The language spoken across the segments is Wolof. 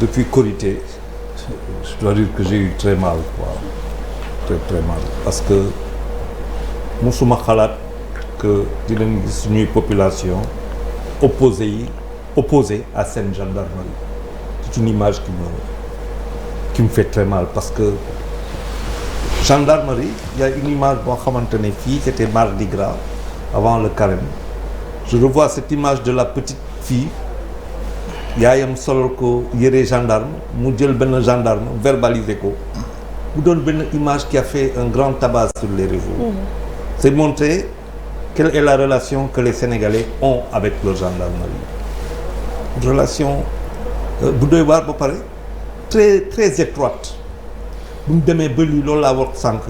depuis Korité je dois dire que j'ai eu très mal quoi très mal parce que musuma xalaat que dinañ gis suñuy population opposée à seen gendarmerie c'est une image qui me fait très mal parce que gendarmerie il y a une image boo xamante ne fii c'était Mardi Gras avant le carême je revois cette image de la petite fille yaayam solol ko yére gendarme mu jël benn gendarme verbaliser ko mu doon benn image qui a fait un grand tabac sur les réseaux c'est montrer quelle est la relation que les Sénégalais ont avec leur gendarmerie une relation bu doy waar ba pare très très étroite bu ñu demee ba lii loolu laa wax sànq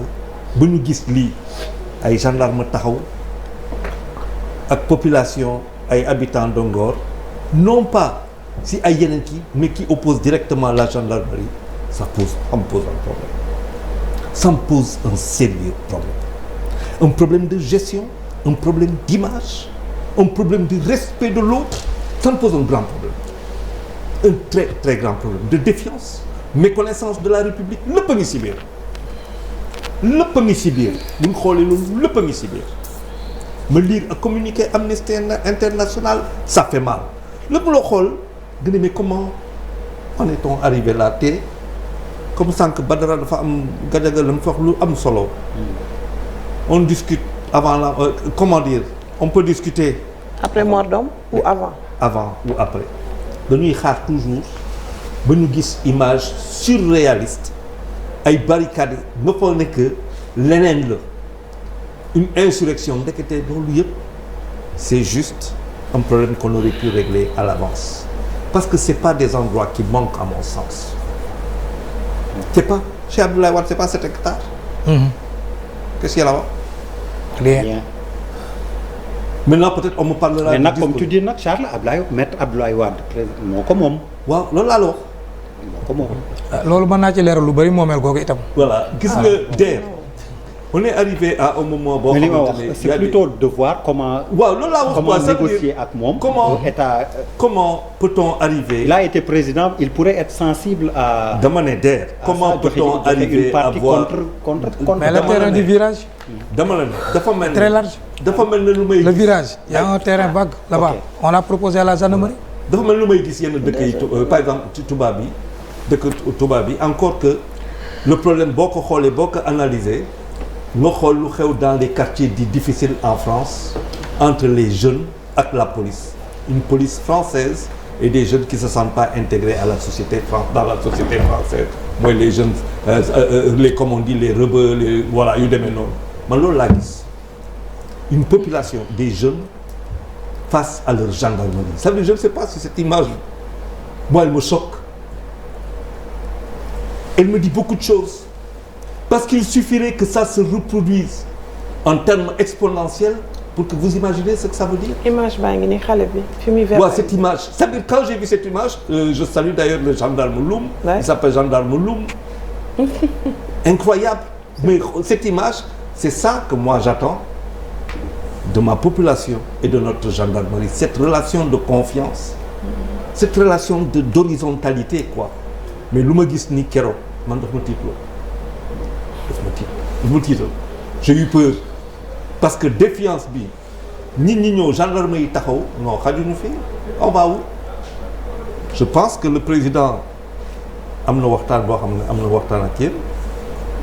ba ñu gis lii ay gendarme taxaw ak population ay habitants de Ngor non pas si ay yeneen kii mais qui oppose directement la gendarmerie ça me pose un problème ça me pose un sérieux problème de gestion un problème d'image un problème de respect de l'autre ça me pose un grand problème un très très grand problème de défiance méconnaissance de la République lépp a ngi si biir lépp a ngi si biir bu ñu xoolee loolu lépp a ngi si biir ma lire un communiqué Amnesty International ça fait mal lépp loo xool gën a mais comment en est-on arrivé là te comme sànq Badara dafa am Gadiaga la mu wax lu am solo on discute avant la comment dire on peut discuter après mort d'homme ou avant ou après dañuy xaar toujours ba ñu gis image surréaliste ay barricades nga foog ne que leneen la une insurrection ndekete loolu yëpp c'est juste un problème qu'on aurait pu régler à l'avance parce que c'est pas des endroits qui manquent à mon sens c'est pas chez Abdoulaye Wade c'est pas 7 hectares qu'est-ce qu'il y a là-bas rien. Maintenant peut-être on me parlera. mais nag comme tu dis nag Charles maître Abdoulaye Wade moo ko moom. waaw loolu laa la wax. moo ko moom. loolu mën naa ci leeral lu bari moomeel googu itam. voilà gis nga DER. on est arrivé à un moment boo xamante ne c'est plutôt de voir comment. waaw loolu laa wax comment négocier ak moom. comment peut-on arriver. il a été président il pourrait être sensible à. dama ne DER. comment peut-on arriver à voir contre. mais le terrain du virage. dama la ne dafa mel. très large. dafa mel ne lu may. le virage il y a un terrain vague là-bas. on a proposé à la gendarmerie. dafa mel ne lu may gis yenn dëkk yi par exemple ci tubaab bi dëkk tubaab bi encore que le problème boo ko xoolee boo ko analyser nga xool lu xew dans les quartiers dits difficiles en France entre les jeunes ak la police une police française et des jeunes qui se sentent pas intégrés à la société dans la société française mooy les jeunes les comme on dit les rebeux les voilà yu demee noonu man loolu laa gis une population des jeunes face à leur gendarmerie ça veut dire je ne sais pas si cette image moi elle me choque elle me dit beaucoup de choses parce qu'il suffirait que ça se reproduise en termes exponentiels pour que vous imaginez ce que ça veut dire. image baa ngi ni xale bi fi muy waaw cette image c'est-à-dire quand j'ai vu cette image je salue d'ailleurs le gendarme Loum. Ouais. Il s'appelle gendarme Loum. Incroyable mais cette image c'est ça que moi j'attends de ma population et de notre gendarmerie cette relation de confiance cette relation d'horizontalité quoi mais lu ma gis ni keroog man daf ma tiitloo daf ma tiital j'ai eu peur parce que défiance bi nit ñi ñëw gendarme yi taxaw non xajuñu fi on va où je pense que le président am na waxtaan boo xam ne am na waxtaan ak yéen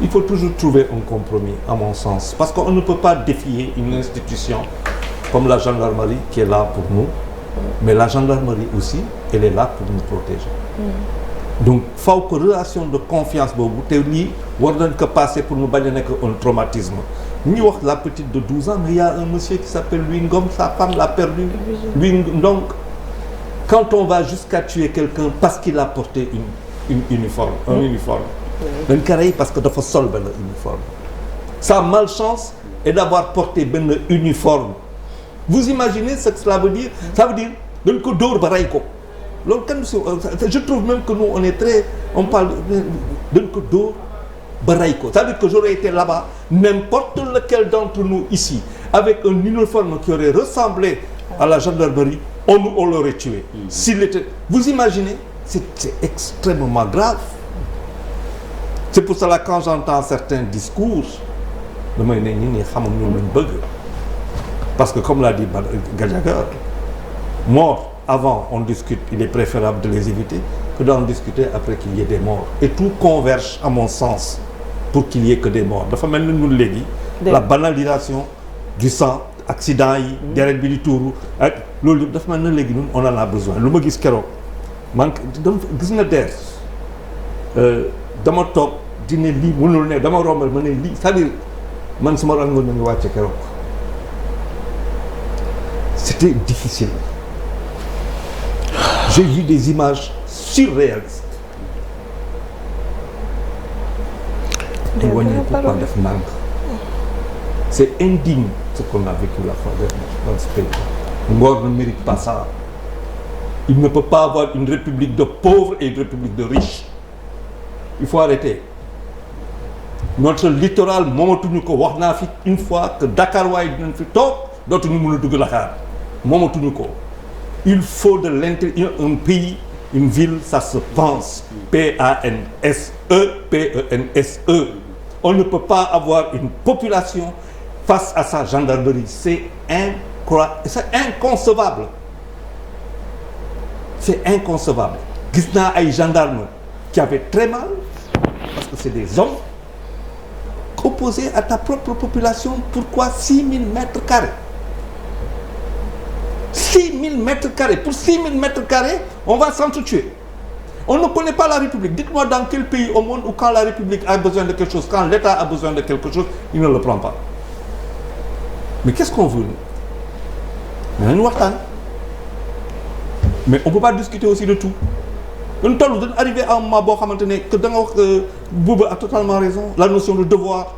il faut toujours trouver un compromis à mon sens parce qu'on ne peut pas défier une institution comme la gendarmerie qui est là pour nous mais la gendarmerie aussi elle est là pour nous protéger donc faw que relation de confiance boobu te lii war nañ ko passer pour mu bañ a nekk un traumatisme ñuy wax la petite de 12 ans mais il y a un monsieur qui s'appelle Louis Ngom sa femme l'a perdu Louis donc quand on va jusqu'à tuer quelqu'un parce qu'il a porté une uniforme un uniforme dañ ko rey parce que dafa sol benn uniforme sa malchance est d'avoir porté benn uniforme vous imaginez ce que cela veut dire ça veut dire dañ ko dóor ba rey ko loolu kan je trouve même que nous on parle dañ ko dóor ba rey ko ça veut dire que j'aurais été là-bas n'importe lequel d'entre nous ici avec un uniforme qui aurait ressemblé à la gendarmerie on l'aurait tué s'il était vous imaginez c'est extrêmement grave. C'est pour cela quand j'entends certains discours damay ne ñi xamul ñu lañ bëgg parce que comme l'a dit Gadiaga mort avant on discute il est préférable de les éviter que d'en discuter après qu'il y ait des morts et tout converge à mon sens pour qu'il y ait que des morts dafa mel ni ñun léegi la banalisation du sang accident yi deret bi di tuuru ak loolu yëpp dafa mel ni léegi ñun on en a besoin lu ma gis keroog man gis nga deer dama toog di ne lii mënul ne dama rombal ma ne lii c'est-à-dire man suma rangoon na ngi wàcce keroog c'était difficile j'ai vu des images surréalistes ñu wàññi pourquoi def ndànk c'est indigne ce qu'on a vécu la fois dernière dans ce pays. Ngor ne mérite pas ça. Il ne peut pas avoir une république de pauvres et une république de riches. Il faut arrêter. Notre littoral moomatuñu ko wax naa fi une fois que Dakar waaye dinañ fi toog dootuñu mën a dugg Dakar moomatuñu ko. Il faut de l'intérieur un pays une ville ça se pense P-A-N-S-E P-E-N-S-E. On ne peut pas avoir une population face à sa gendarmerie. C'est inconcevable. C'est inconcevable. Gis naa ay gendarmes qui avaient très mal parce que c'est des hommes opposés à ta propre population. Pourquoi 6000 mètres carrés? 6000 mètres carrés. Pour 6000 mètres carrés, on va s'entretuer. On ne connaît pas la République. Dites-moi dans quel pays au monde où quand la République a besoin de quelque chose, quand l'État a besoin de quelque chose, il ne le prend pas. Mais qu'est-ce qu'on veut? Mais on ne peut pas discuter aussi de tout. Nous sommes arrivés à un moment que Bouba a totalement raison. La notion de devoir.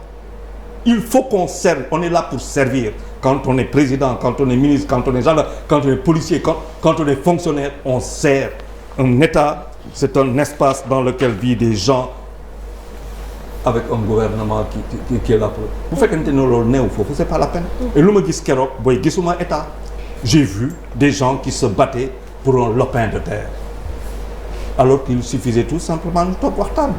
Il faut qu'on serve. On est là pour servir. Quand on est président, quand on est ministre, quand on est gendarme, quand on est policier, quand on est fonctionnaire, on sert. Un État, c'est un espace dans lequel vivent des gens avec un gouvernement qui est là pour... Vous faites un ténor néo, c'est pas la peine. Et l'homme qui se boy, gisuma État. J'ai vu des gens qui se battaient pour un lopin de terre. Alors qu'il suffisait tout simplement de top waxtaan.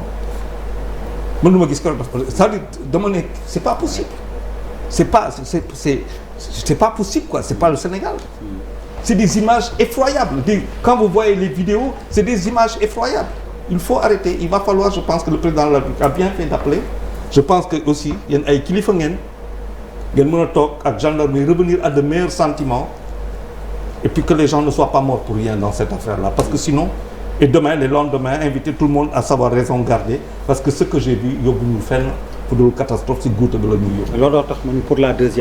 Man luma gis c'est-à-dire demander c'est pas possible. C'est pas possible quoi, c'est pas le Sénégal. C'est des images effroyables. Quand vous voyez les vidéos, c'est des images effroyables. Il faut arrêter. Il va falloir, je pense que le président de la République a bien fait d'appeler. Je pense que aussi il y a ay kilifa ngeen mën a toog ak gendarmerie revenir à de meilleurs sentiments et puis que les gens ne soient pas morts pour rien dans cette affaire-là. Parce que sinon, et demain, le lendemain, inviter tout le monde à savoir raison garder parce que ce que j'ai vu yóbbu ñu fenn pour de catastrophe si guute bi la ñuy yóbbu. looloo tax man pour la deuxième